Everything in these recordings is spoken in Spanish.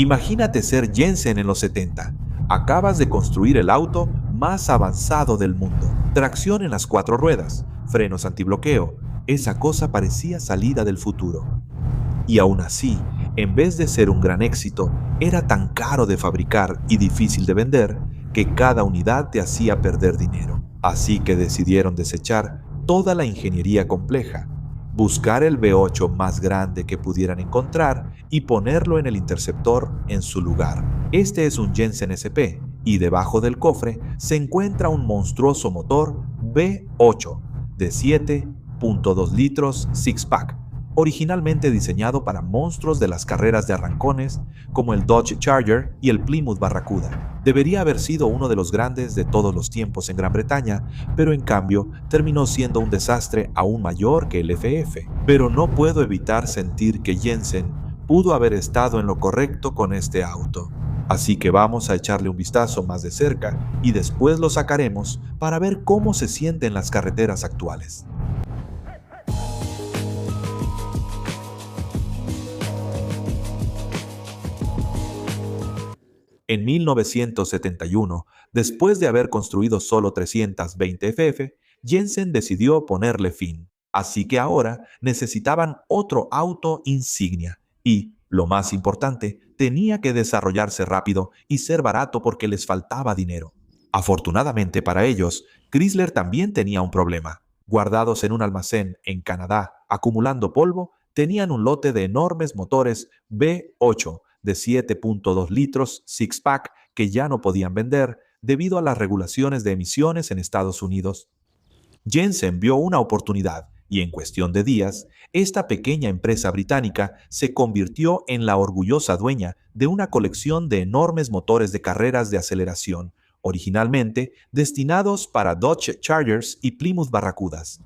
Imagínate ser Jensen en los 70. Acabas de construir el auto más avanzado del mundo. Tracción en las 4 ruedas, frenos antibloqueo. Esa cosa parecía salida del futuro. Y aún así, en vez de ser un gran éxito, era tan caro de fabricar y difícil de vender que cada unidad te hacía perder dinero. Así que decidieron desechar toda la ingeniería compleja, buscar el V8 más grande que pudieran encontrar y ponerlo en el Interceptor en su lugar. Este es un Jensen SP y debajo del cofre se encuentra un monstruoso motor V8 de 7.2 litros six-pack, originalmente diseñado para monstruos de las carreras de arrancones como el Dodge Charger y el Plymouth Barracuda. Debería haber sido uno de los grandes de todos los tiempos en Gran Bretaña, pero en cambio terminó siendo un desastre aún mayor que el FF. Pero no puedo evitar sentir que Jensen pudo haber estado en lo correcto con este auto. Así que vamos a echarle un vistazo más de cerca y después lo sacaremos para ver cómo se siente en las carreteras actuales. En 1971, después de haber construido solo 320 FF, Jensen decidió ponerle fin. Así que ahora necesitaban otro auto insignia y, lo más importante, tenía que desarrollarse rápido y ser barato porque les faltaba dinero. Afortunadamente para ellos, Chrysler también tenía un problema. Guardados en un almacén en Canadá, acumulando polvo, tenían un lote de enormes motores V8 de 7.2 litros six-pack que ya no podían vender debido a las regulaciones de emisiones en Estados Unidos. Jensen vio una oportunidad y en cuestión de días, esta pequeña empresa británica se convirtió en la orgullosa dueña de una colección de enormes motores de carreras de aceleración, originalmente destinados para Dodge Chargers y Plymouth Barracudas.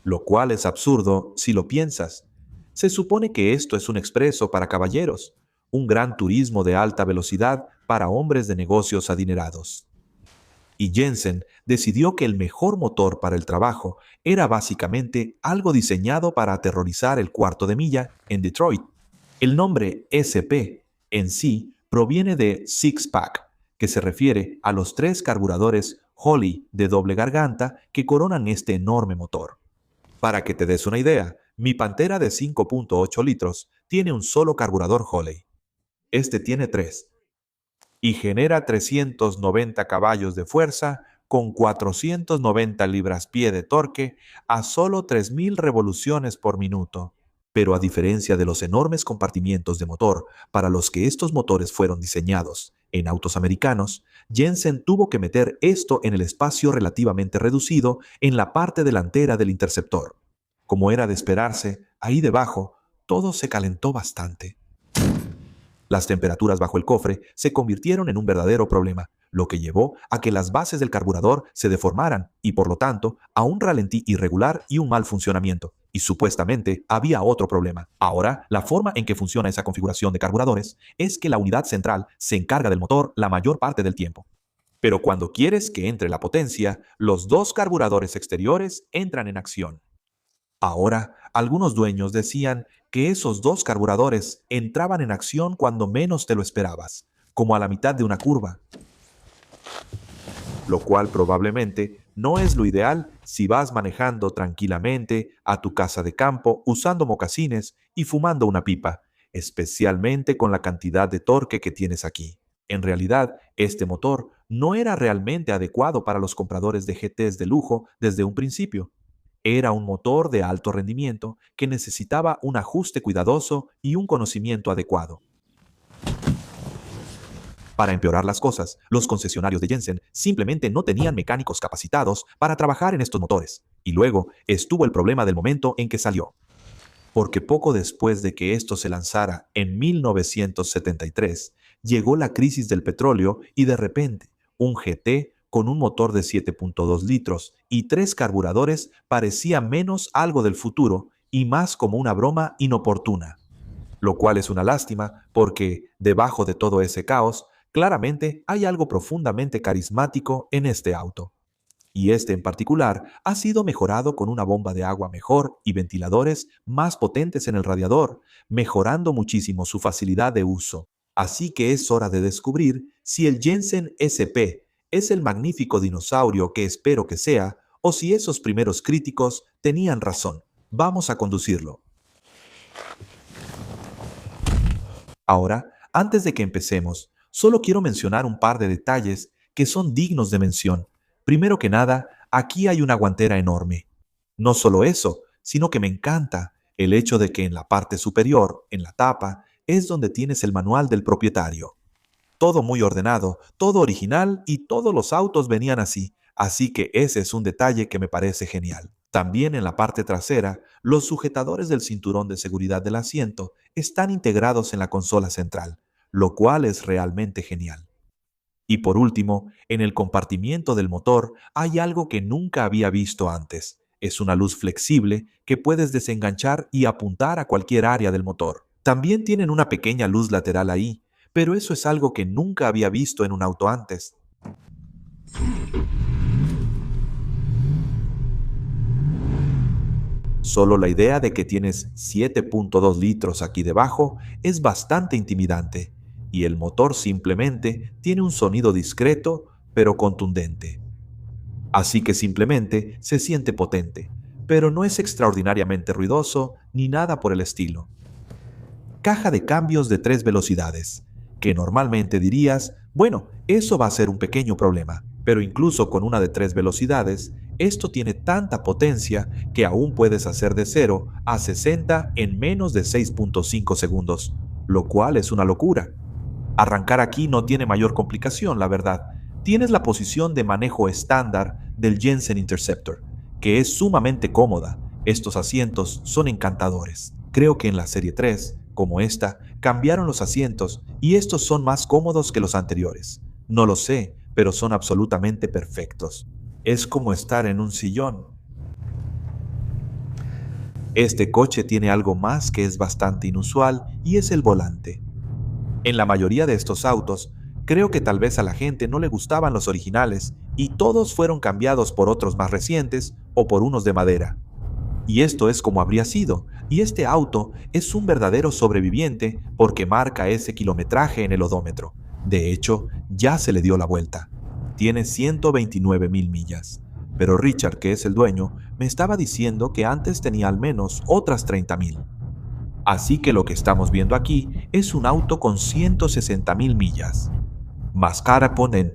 Lo cual es absurdo si lo piensas. Se supone que esto es un expreso para caballeros, un gran turismo de alta velocidad para hombres de negocios adinerados. Y Jensen decidió que el mejor motor para el trabajo era básicamente algo diseñado para aterrorizar el cuarto de milla en Detroit. El nombre SP en sí proviene de Six-Pack, que se refiere a los 3 carburadores Holley de doble garganta que coronan este enorme motor. Para que te des una idea, mi Pantera de 5.8 litros tiene un solo carburador Holley. Este tiene 3 y genera 390 caballos de fuerza con 490 libras-pie de torque a solo 3.000 revoluciones por minuto. Pero a diferencia de los enormes compartimientos de motor para los que estos motores fueron diseñados en autos americanos, Jensen tuvo que meter esto en el espacio relativamente reducido en la parte delantera del Interceptor. Como era de esperarse, ahí debajo todo se calentó bastante. Las temperaturas bajo el cofre se convirtieron en un verdadero problema, lo que llevó a que las bases del carburador se deformaran y, por lo tanto, a un ralentí irregular y un mal funcionamiento. Y supuestamente había otro problema. Ahora, la forma en que funciona esa configuración de carburadores es que la unidad central se encarga del motor la mayor parte del tiempo. Pero cuando quieres que entre la potencia, los 2 carburadores exteriores entran en acción. Ahora, algunos dueños decían que esos 2 carburadores entraban en acción cuando menos te lo esperabas, como a la mitad de una curva, lo cual probablemente no es lo ideal si vas manejando tranquilamente a tu casa de campo usando mocasines y fumando una pipa, especialmente con la cantidad de torque que tienes aquí. En realidad, este motor no era realmente adecuado para los compradores de GTs de lujo desde un principio. Era un motor de alto rendimiento que necesitaba un ajuste cuidadoso y un conocimiento adecuado. Para empeorar las cosas, los concesionarios de Jensen simplemente no tenían mecánicos capacitados para trabajar en estos motores. Y luego estuvo el problema del momento en que salió. Porque poco después de que esto se lanzara en 1973, llegó la crisis del petróleo y de repente, un GT con un motor de 7.2 litros y 3 carburadores parecía menos algo del futuro y más como una broma inoportuna. Lo cual es una lástima porque, debajo de todo ese caos, claramente hay algo profundamente carismático en este auto. Y este en particular ha sido mejorado con una bomba de agua mejor y ventiladores más potentes en el radiador, mejorando muchísimo su facilidad de uso. Así que es hora de descubrir si el Jensen SP es el magnífico dinosaurio que espero que sea, o si esos primeros críticos tenían razón. Vamos a conducirlo. Ahora, antes de que empecemos, solo quiero mencionar un par de detalles que son dignos de mención. Primero que nada, aquí hay una guantera enorme. No solo eso, sino que me encanta el hecho de que en la parte superior, en la tapa, es donde tienes el manual del propietario. Todo muy ordenado, todo original y todos los autos venían así. Así que ese es un detalle que me parece genial. También en la parte trasera, los sujetadores del cinturón de seguridad del asiento están integrados en la consola central, lo cual es realmente genial. Y por último, en el compartimiento del motor hay algo que nunca había visto antes. Es una luz flexible que puedes desenganchar y apuntar a cualquier área del motor. También tienen una pequeña luz lateral ahí, pero eso es algo que nunca había visto en un auto antes. Solo la idea de que tienes 7.2 litros aquí debajo es bastante intimidante, y el motor simplemente tiene un sonido discreto pero contundente. Así que simplemente se siente potente, pero no es extraordinariamente ruidoso ni nada por el estilo. Caja de cambios de 3 velocidades, que normalmente dirías, bueno, eso va a ser un pequeño problema, pero incluso con una de 3 velocidades, esto tiene tanta potencia que aún puedes hacer de 0 a 60 en menos de 6.5 segundos, lo cual es una locura. Arrancar aquí no tiene mayor complicación, la verdad. Tienes la posición de manejo estándar del Jensen Interceptor, que es sumamente cómoda. Estos asientos son encantadores. Creo que en la serie 3, como esta, cambiaron los asientos y estos son más cómodos que los anteriores. No lo sé, pero son absolutamente perfectos. Es como estar en un sillón. Este coche tiene algo más que es bastante inusual y es el volante. En la mayoría de estos autos, creo que tal vez a la gente no le gustaban los originales y todos fueron cambiados por otros más recientes o por unos de madera. Y esto es como habría sido, y este auto es un verdadero sobreviviente porque marca ese kilometraje en el odómetro. De hecho, ya se le dio la vuelta. Tiene 129,000 millas. Pero Richard, que es el dueño, me estaba diciendo que antes tenía al menos otras 30,000. Así que lo que estamos viendo aquí es un auto con 160,000 millas. Más cara ponen.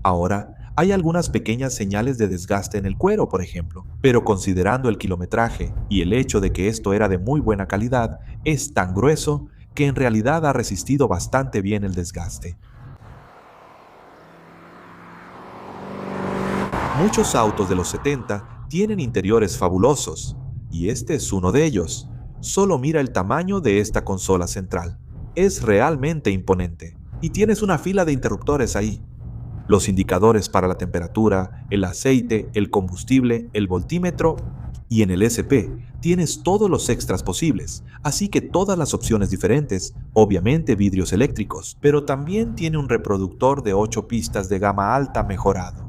Ahora, hay algunas pequeñas señales de desgaste en el cuero, por ejemplo, pero considerando el kilometraje y el hecho de que esto era de muy buena calidad, es tan grueso que en realidad ha resistido bastante bien el desgaste. Muchos autos de los 70 tienen interiores fabulosos, y este es uno de ellos. Solo mira el tamaño de esta consola central. Es realmente imponente, y tienes una fila de interruptores ahí. Los indicadores para la temperatura, el aceite, el combustible, el voltímetro, y en el SP tienes todos los extras posibles, así que todas las opciones diferentes, obviamente vidrios eléctricos, pero también tiene un reproductor de 8 pistas de gama alta mejorado.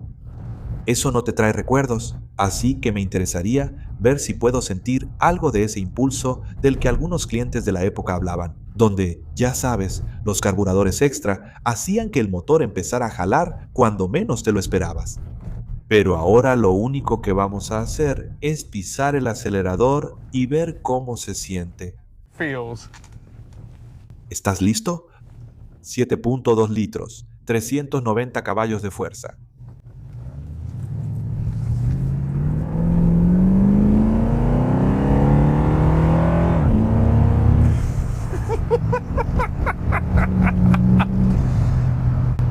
Eso no te trae recuerdos, así que me interesaría ver si puedo sentir algo de ese impulso del que algunos clientes de la época hablaban, donde, ya sabes, los carburadores extra hacían que el motor empezara a jalar cuando menos te lo esperabas. Pero ahora lo único que vamos a hacer es pisar el acelerador y ver cómo se siente. Feels. ¿Estás listo? 7.2 litros, 390 caballos de fuerza.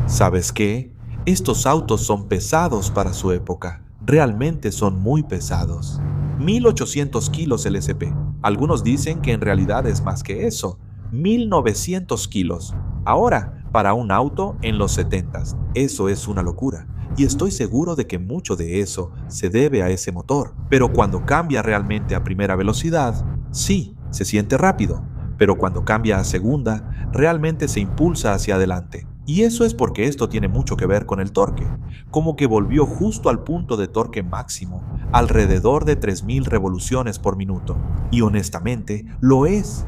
¿Sabes qué? Estos autos son pesados para su época. Realmente son muy pesados. 1.800 kilos el SP. Algunos dicen que en realidad es más que eso. 1.900 kilos. Ahora, para un auto en los 70s, eso es una locura. Y estoy seguro de que mucho de eso se debe a ese motor. Pero cuando cambia realmente a primera velocidad, sí, se siente rápido. Pero cuando cambia a segunda, realmente se impulsa hacia adelante. Y eso es porque esto tiene mucho que ver con el torque, como que volvió justo al punto de torque máximo, alrededor de 3.000 revoluciones por minuto. Y honestamente, lo es.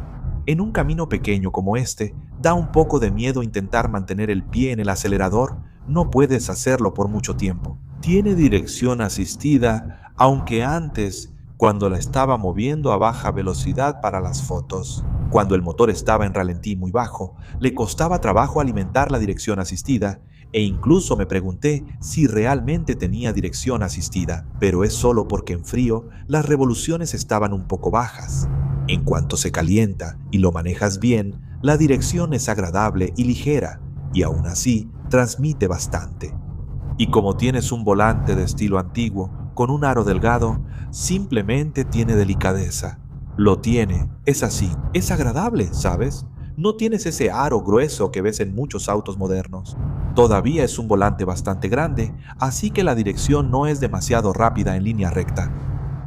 En un camino pequeño como este, da un poco de miedo intentar mantener el pie en el acelerador. No puedes hacerlo por mucho tiempo. Tiene dirección asistida, aunque antes, cuando la estaba moviendo a baja velocidad para las fotos, cuando el motor estaba en ralentí muy bajo, le costaba trabajo alimentar la dirección asistida, e incluso me pregunté si realmente tenía dirección asistida, pero es solo porque en frío las revoluciones estaban un poco bajas. En cuanto se calienta y lo manejas bien, la dirección es agradable y ligera, y aún así transmite bastante. Y como tienes un volante de estilo antiguo, con un aro delgado, simplemente tiene delicadeza. Lo tiene, es así, es agradable, ¿sabes? No tienes ese aro grueso que ves en muchos autos modernos. Todavía es un volante bastante grande, así que la dirección no es demasiado rápida en línea recta.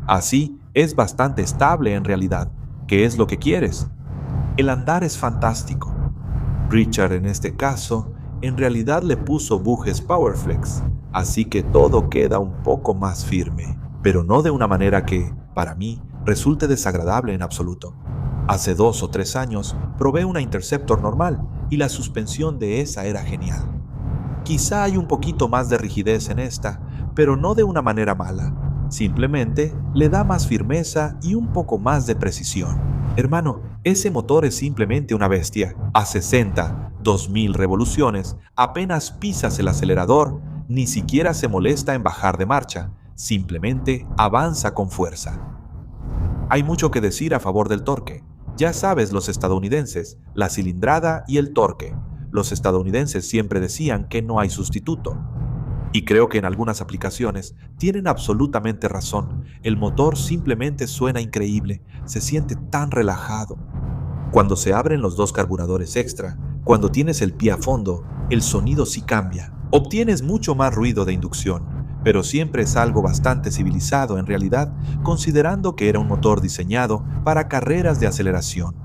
Así, es bastante estable en realidad, que es lo que quieres. El andar es fantástico. Richard, en este caso, en realidad le puso bujes Powerflex, así que todo queda un poco más firme, pero no de una manera que, para mí, resulte desagradable en absoluto. Hace 2 o 3 años probé una Interceptor normal y la suspensión de esa era genial. Quizá hay un poquito más de rigidez en esta, pero no de una manera mala. Simplemente le da más firmeza y un poco más de precisión. Hermano, ese motor es simplemente una bestia. A 60, 2000 revoluciones, apenas pisas el acelerador, ni siquiera se molesta en bajar de marcha, simplemente avanza con fuerza. Hay mucho que decir a favor del torque. Ya sabes, los estadounidenses, la cilindrada y el torque. Los estadounidenses siempre decían que no hay sustituto. Y creo que en algunas aplicaciones tienen absolutamente razón. El motor simplemente suena increíble, se siente tan relajado. Cuando se abren los 2 carburadores extra, cuando tienes el pie a fondo, el sonido sí cambia. Obtienes mucho más ruido de inducción, pero siempre es algo bastante civilizado en realidad, considerando que era un motor diseñado para carreras de aceleración.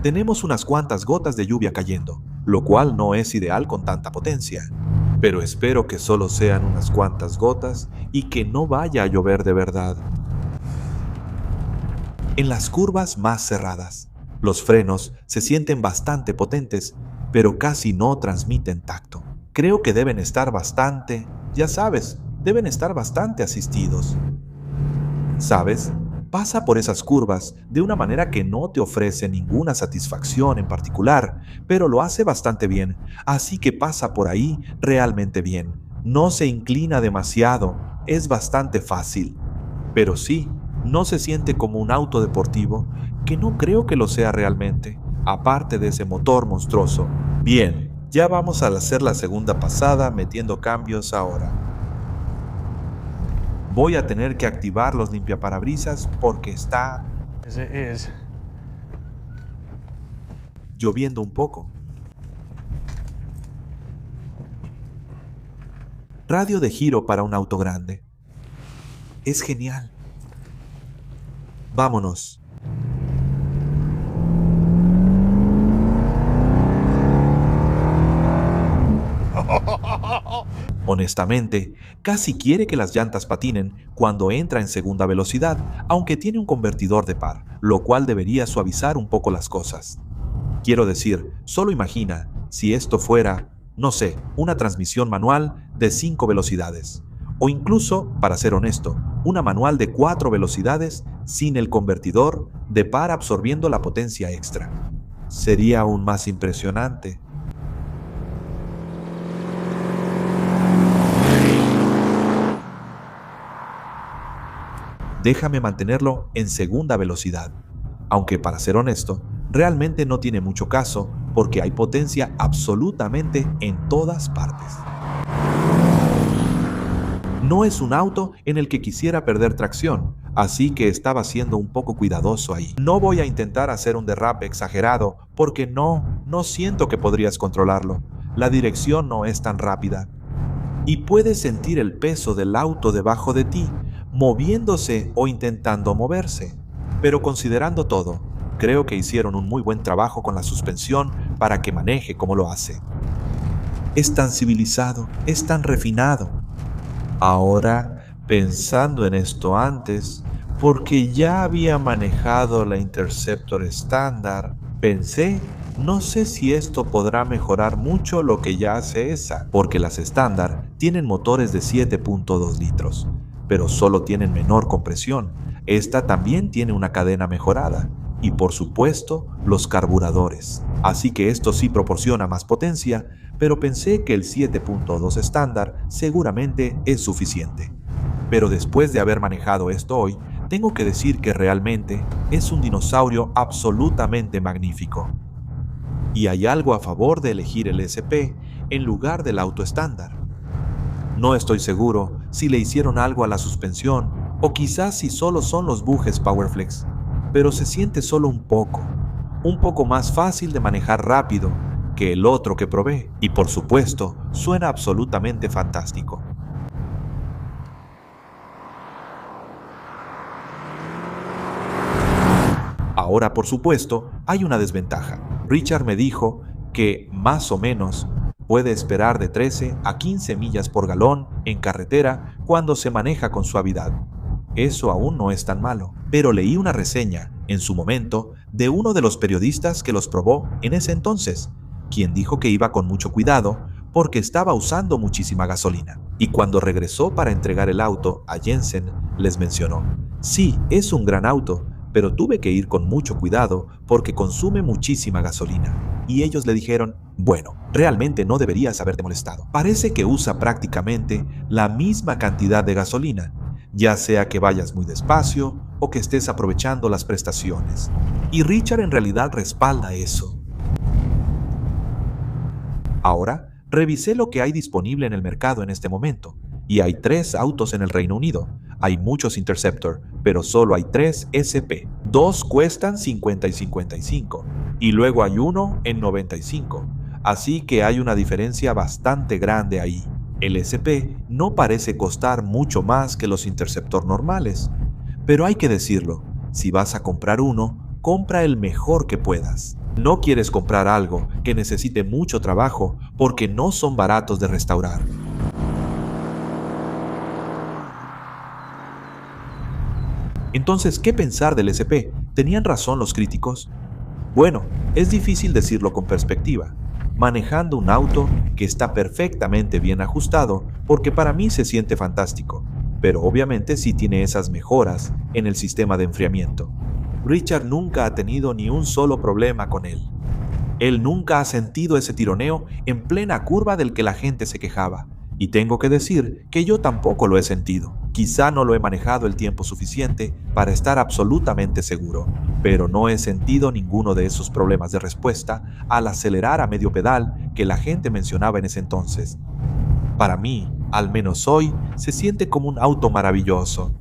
Tenemos unas cuantas gotas de lluvia cayendo, lo cual no es ideal con tanta potencia. Pero espero que solo sean unas cuantas gotas y que no vaya a llover de verdad. En las curvas más cerradas, los frenos se sienten bastante potentes, pero casi no transmiten tacto. Creo que deben estar bastante, ya sabes, deben estar bastante asistidos. ¿Sabes? Pasa por esas curvas de una manera que no te ofrece ninguna satisfacción en particular, pero lo hace bastante bien, así que pasa por ahí realmente bien. No se inclina demasiado, es bastante fácil. Pero sí, no se siente como un auto deportivo, que no creo que lo sea realmente, aparte de ese motor monstruoso. Bien, ya vamos a hacer la segunda pasada metiendo cambios ahora. Voy a tener que activar los limpiaparabrisas porque está lloviendo un poco. Radio de giro para un auto grande. Es genial. Vámonos. Honestamente, casi quiere que las llantas patinen cuando entra en segunda velocidad, aunque tiene un convertidor de par, lo cual debería suavizar un poco las cosas. Quiero decir, solo imagina si esto fuera, no sé, una transmisión manual de 5 velocidades. O incluso, para ser honesto, una manual de 4 velocidades sin el convertidor de par absorbiendo la potencia extra. Sería aún más impresionante. Déjame mantenerlo en segunda velocidad. Aunque para ser honesto, realmente no tiene mucho caso porque hay potencia absolutamente en todas partes. No es un auto en el que quisiera perder tracción, así que estaba siendo un poco cuidadoso ahí. No voy a intentar hacer un derrape exagerado porque no siento que podrías controlarlo. La dirección no es tan rápida. Y puedes sentir el peso del auto debajo de ti, moviéndose o intentando moverse. Pero considerando todo, creo que hicieron un muy buen trabajo con la suspensión para que maneje como lo hace. Es tan civilizado, es tan refinado. Ahora, pensando en esto antes, Porque ya había manejado la Interceptor estándar, pensé, no sé si esto podrá mejorar mucho lo que ya hace esa, porque las estándar tienen motores de 7.2 litros, pero solo tienen menor compresión. Esta también tiene una cadena mejorada y por supuesto los carburadores. Así que esto sí proporciona más potencia, pero pensé que el 7.2 estándar seguramente es suficiente. Pero después de haber manejado esto hoy, tengo que decir que realmente es un dinosaurio absolutamente magnífico. Y hay algo a favor de elegir el SP en lugar del auto estándar. No estoy seguro si le hicieron algo a la suspensión o quizás si solo son los bujes Powerflex, pero se siente solo un poco más fácil de manejar rápido que el otro que probé y por supuesto suena absolutamente fantástico. Ahora, por supuesto, hay una desventaja. Richard me dijo que, más o menos, puede esperar de 13 a 15 millas por galón en carretera cuando se maneja con suavidad. Eso aún no es tan malo, pero leí una reseña, en su momento, de uno de los periodistas que los probó en ese entonces, quien dijo que iba con mucho cuidado porque estaba usando muchísima gasolina. Y cuando regresó para entregar el auto a Jensen, les mencionó: sí, es un gran auto, pero tuve que ir con mucho cuidado porque consume muchísima gasolina. Y ellos le dijeron: bueno, realmente no deberías haberte molestado. Parece que usa prácticamente la misma cantidad de gasolina, ya sea que vayas muy despacio o que estés aprovechando las prestaciones. Y Richard en realidad respalda eso. Ahora, revisé lo que hay disponible en el mercado en este momento, y hay 3 autos en el Reino Unido. Hay muchos Interceptor, pero solo hay 3 SP. 2 cuestan 50 y 55, y luego hay uno en 95. Así que hay una diferencia bastante grande ahí. El SP no parece costar mucho más que los Interceptor normales. Pero hay que decirlo, si vas a comprar uno, compra el mejor que puedas. No quieres comprar algo que necesite mucho trabajo porque no son baratos de restaurar. Entonces, ¿qué pensar del SP? ¿Tenían razón los críticos? Bueno, es difícil decirlo con perspectiva, manejando un auto que está perfectamente bien ajustado, porque para mí se siente fantástico, pero obviamente sí tiene esas mejoras en el sistema de enfriamiento. Richard nunca ha tenido ni un solo problema con él. Él nunca ha sentido ese tironeo en plena curva del que la gente se quejaba. Y tengo que decir que yo tampoco lo he sentido. Quizá no lo he manejado el tiempo suficiente para estar absolutamente seguro, pero no he sentido ninguno de esos problemas de respuesta al acelerar a medio pedal que la gente mencionaba en ese entonces. Para mí, al menos hoy, se siente como un auto maravilloso.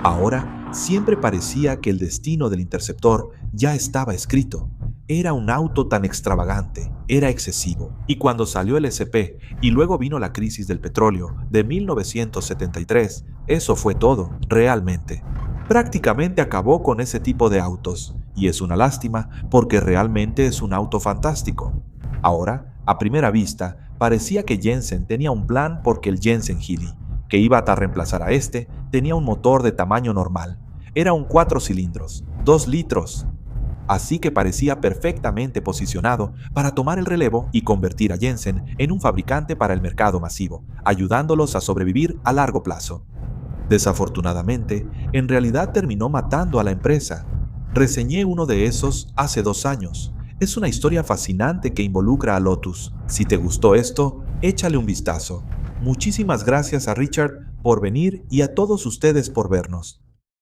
Ahora, siempre parecía que el destino del Interceptor ya estaba escrito. Era un auto tan extravagante, era excesivo. Y cuando salió el SP y luego vino la crisis del petróleo de 1973, eso fue todo, realmente. Prácticamente acabó con ese tipo de autos. Y es una lástima porque realmente es un auto fantástico. Ahora, a primera vista, parecía que Jensen tenía un plan porque el Jensen Healey, que iba a reemplazar a este, tenía un motor de tamaño normal. Era un 4 cilindros, 2 litros. Así que parecía perfectamente posicionado para tomar el relevo y convertir a Jensen en un fabricante para el mercado masivo, ayudándolos a sobrevivir a largo plazo. Desafortunadamente, en realidad terminó matando a la empresa. Reseñé uno de esos hace 2 años. Es una historia fascinante que involucra a Lotus. Si te gustó esto, échale un vistazo. Muchísimas gracias a Richard por venir y a todos ustedes por vernos.